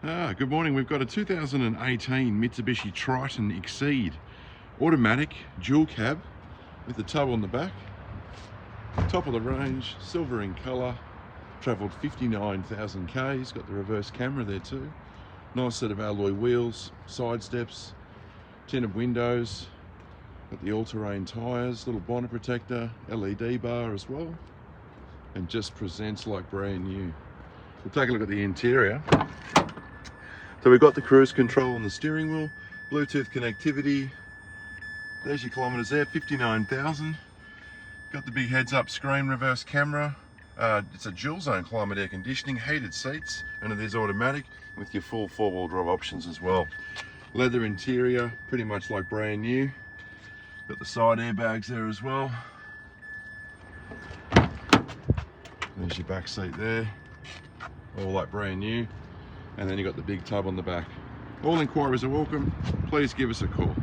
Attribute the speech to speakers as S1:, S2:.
S1: Good morning. We've got a 2018 Mitsubishi Triton Exceed, automatic, dual cab with the tub on the back, top of the range, silver in colour, travelled 59,000 Ks, got the reverse camera there too, nice set of alloy wheels, side steps, tinted windows, got the all-terrain tyres, little bonnet protector, LED bar as well, and just presents like brand new. We'll take a look at the interior. So we've got the cruise control on the steering wheel, Bluetooth connectivity, there's your kilometres there, 59,000. Got the big heads-up screen, reverse camera. It's a dual zone climate air conditioning, heated seats, and it is automatic with your full four-wheel drive options as well. Leather interior, pretty much like brand new. Got the side airbags there as well. There's your back seat there, all like brand new. And then you've got the big tub on the back. All inquiries are welcome. Please give us a call.